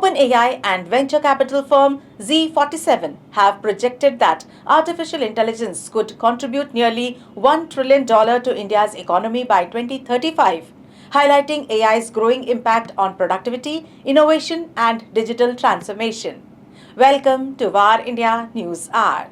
OpenAI and venture capital firm Z47 have projected that artificial intelligence could contribute nearly $1 trillion to India's economy by 2035, highlighting AI's growing impact on productivity, innovation, and digital transformation. Welcome to VAR India News Hour.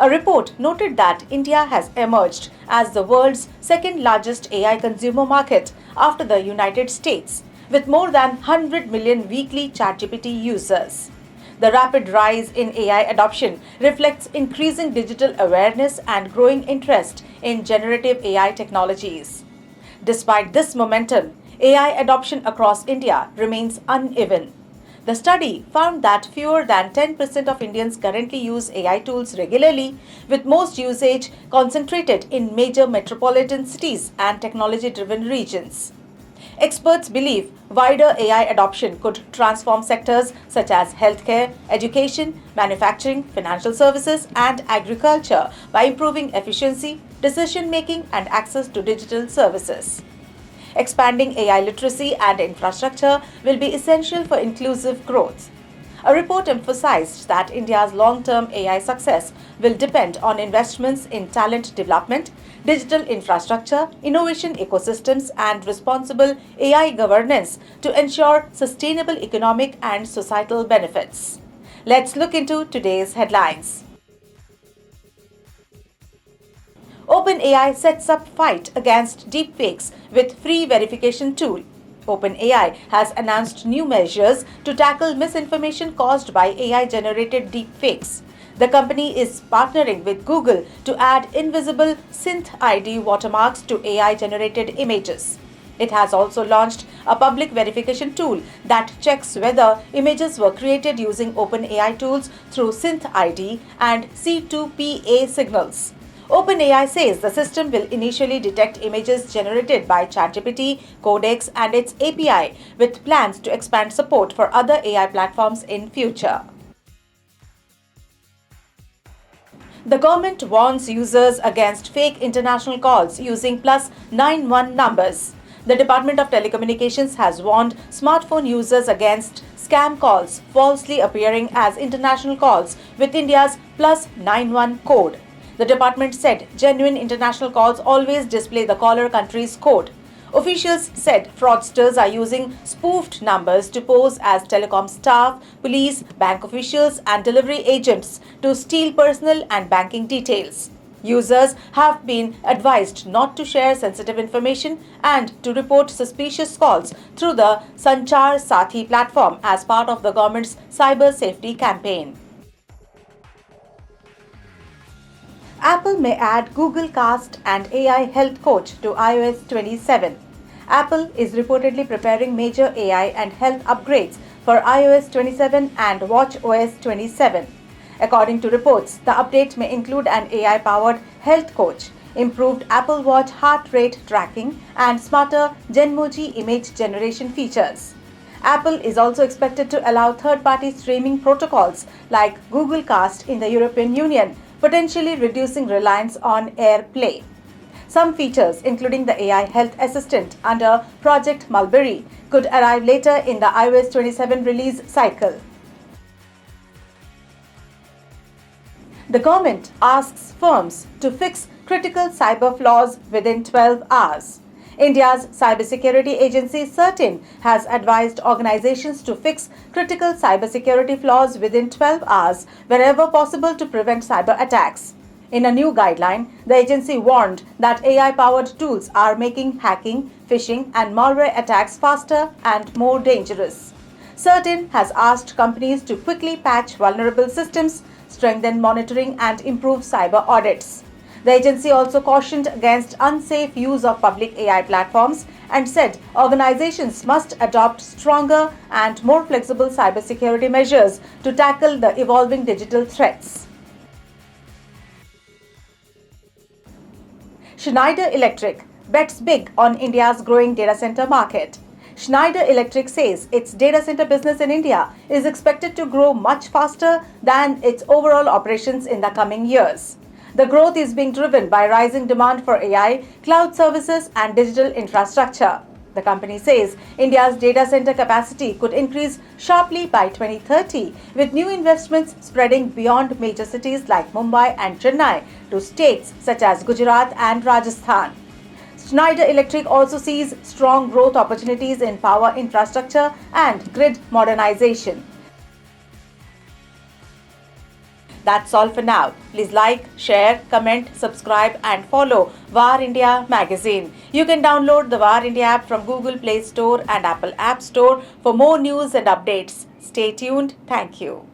A report noted that India has emerged as the world's second largest AI consumer market after the United States, with more than 100 million weekly ChatGPT users. The rapid rise in AI adoption reflects increasing digital awareness and growing interest in generative AI technologies. Despite this momentum, AI adoption across India remains uneven. The study found that fewer than 10% of Indians currently use AI tools regularly, with most usage concentrated in major metropolitan cities and technology driven regions. Experts believe wider AI adoption could transform sectors such as healthcare, education, manufacturing, financial services, and agriculture by improving efficiency, decision making, and access to digital services. Expanding AI literacy and infrastructure will be essential for inclusive growth. A report emphasized that India's long-term AI success will depend on investments in talent development, digital infrastructure, innovation ecosystems, and responsible AI governance to ensure sustainable economic and societal benefits. Let's look into today's headlines. OpenAI sets up fight against deepfakes with free verification tool. OpenAI has announced new measures to tackle misinformation caused by AI-generated deepfakes. The company is partnering with Google to add invisible synth ID watermarks to AI-generated images. It has also launched a public verification tool that checks whether images were created using OpenAI tools through synth ID and C2PA signals. OpenAI says the system will initially detect images generated by ChatGPT, Codex, and its API, with plans to expand support for other AI platforms in future. The government warns users against fake international calls using +91 numbers. The Department of Telecommunications has warned smartphone users against scam calls falsely appearing as international calls with India's +91 code. The department said genuine international calls always display the caller country's code. Officials said fraudsters are using spoofed numbers to pose as telecom staff, police, bank officials, and delivery agents to steal personal and banking details. Users have been advised not to share sensitive information and to report suspicious calls through the Sanchar Sathi platform as part of the government's cyber safety campaign. Apple may add Google Cast and AI Health Coach to iOS 27. Apple is reportedly preparing major AI and health upgrades for iOS 27 and watchOS 27. According to reports, the update may include an AI-powered health coach, improved Apple Watch heart rate tracking, and smarter Genmoji image generation features. Apple is also expected to allow third-party streaming protocols like Google Cast in the European Union, potentially reducing reliance on AirPlay. Some features, including the AI Health Assistant under Project Mulberry, could arrive later in the iOS 27 release cycle. The government asks firms to fix critical cyber flaws within 12 hours. India's cybersecurity agency CERT-In has advised organizations to fix critical cybersecurity flaws within 12 hours wherever possible to prevent cyber attacks. In a new guideline, the agency warned that AI-powered tools are making hacking, phishing, and malware attacks faster and more dangerous. CERT-In has asked companies to quickly patch vulnerable systems, strengthen monitoring, and improve cyber audits. The agency also cautioned against unsafe use of public AI platforms and said organizations must adopt stronger and more flexible cybersecurity measures to tackle the evolving digital threats. Schneider Electric bets big on India's growing data center market. Schneider Electric says its data center business in India is expected to grow much faster than its overall operations in the coming years. The growth is being driven by rising demand for AI, cloud services, and digital infrastructure. The company says India's data center capacity could increase sharply by 2030, with new investments spreading beyond major cities like Mumbai and Chennai to states such as Gujarat and Rajasthan. Schneider Electric also sees strong growth opportunities in power infrastructure and grid modernization. That's all for now. Please like, share, comment, subscribe and follow VAR India magazine. You can download the VAR India app from Google Play Store and Apple App Store for more news and updates. Stay tuned. Thank you.